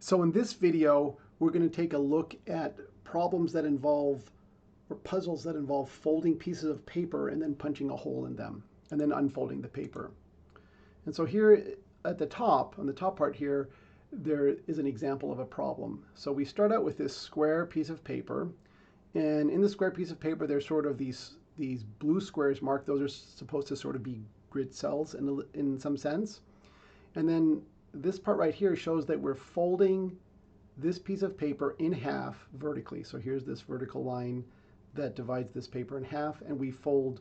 So in this video, we're going to take a look at problems that involve, or puzzles that involve folding pieces of paper and then punching a hole in them, and then unfolding the paper. And so here at the top, on the top part here, there is an example of a problem. So we start out with this square piece of paper, and in the square piece of paper, there's sort of these blue squares marked. Those are supposed to sort of be grid cells in some sense. And then this part right here shows that we're folding this piece of paper in half vertically. So here's this vertical line that divides this paper in half, and we fold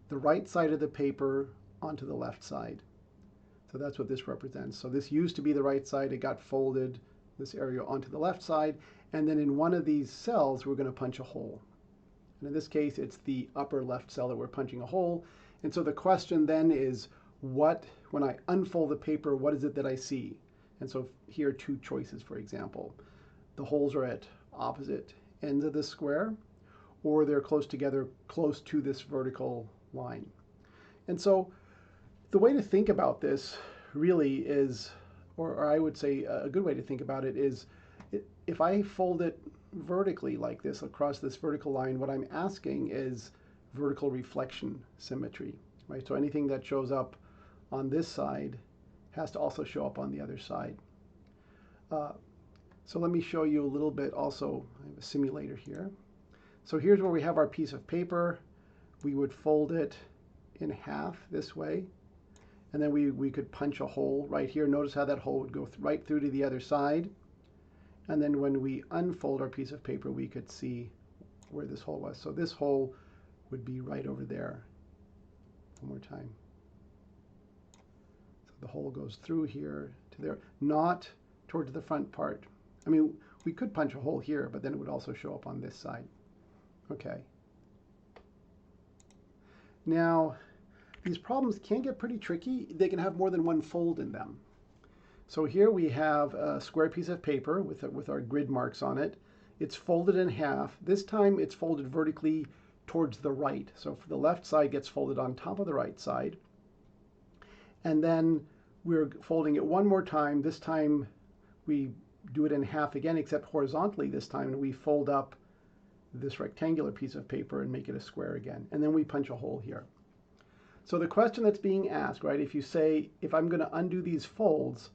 the right side of the paper onto the left side. So that's what this represents. So this used to be the right side. It got folded, this area, onto the left side. And then in one of these cells, we're going to punch a hole. And in this case, it's the upper left cell that we're punching a hole. And so the question then is, when I unfold the paper, what is it that I see? And so here are two choices, for example. The holes are at opposite ends of the square, or they're close together, close to this vertical line. And so the way to think about this really is, or I would say a good way to think about it is, if I fold it vertically like this, across this vertical line, what I'm asking is vertical reflection symmetry, right? So anything that shows up on this side has to also show up on the other side. So let me show you a little bit also. I have a simulator here. So here's where we have our piece of paper. We would fold it in half this way, and then we could punch a hole right here. Notice how that hole would go right through to the other side. And then when we unfold our piece of paper, we could see where this hole was. So this hole would be right over there. One more time. So the hole goes through here to there, not towards the front part. I mean, we could punch a hole here, but then it would also show up on this side. Okay. Now, these problems can get pretty tricky. They can have more than one fold in them. So here we have a square piece of paper with our grid marks on it. It's folded in half. This time it's folded vertically towards the right. So for the left side gets folded on top of the right side. And then we're folding it one more time. This time we do it in half again, except horizontally this time, and we fold up this rectangular piece of paper and make it a square again. And then we punch a hole here. So the question that's being asked, right, if you say, if I'm going to undo these folds,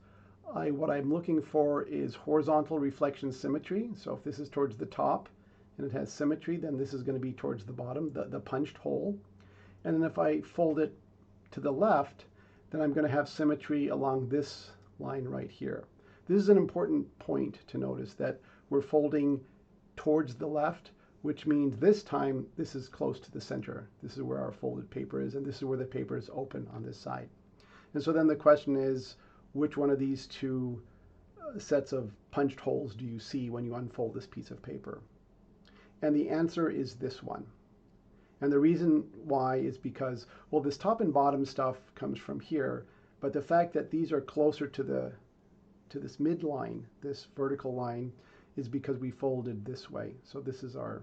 what I'm looking for is horizontal reflection symmetry. So if this is towards the top and it has symmetry, then this is going to be towards the bottom, the punched hole. And then if I fold it to the left, then I'm going to have symmetry along this line right here. This is an important point to notice, that we're folding towards the left, which means this time this is close to the center. This is where our folded paper is, and this is where the paper is open on this side. And so then the question is, which one of these two sets of punched holes do you see when you unfold this piece of paper? And the answer is this one. And the reason why is because, well, this top and bottom stuff comes from here, but the fact that these are closer to this midline, this vertical line, is because we folded this way. So this is our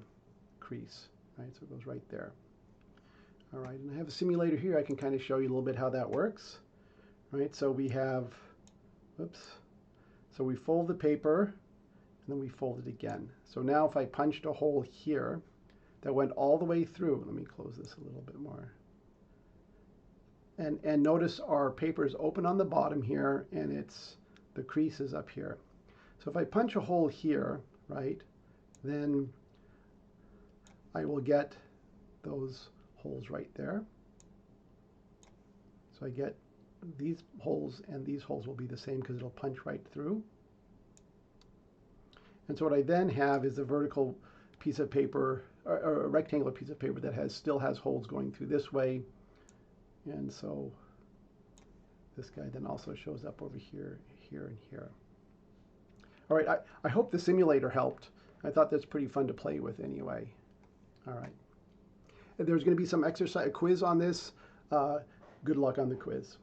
crease, right? So it goes right there. All right, and I have a simulator here. I can kind of show you a little bit how that works. Right, so we have, whoops, so we fold the paper and then we fold it again. So now if I punched a hole here that went all the way through, let me close this a little bit more. And notice our paper is open on the bottom here, and the crease is up here. So if I punch a hole here, right, then I will get those holes right there. So I get these holes, and these holes will be the same because it'll punch right through. And so what I then have is a vertical piece of paper, or a rectangular piece of paper that still has holes going through this way. And so this guy then also shows up over here, here, and here. All right, I hope the simulator helped. I thought that's pretty fun to play with anyway. All right. There's going to be some exercise, a quiz on this. Good luck on the quiz.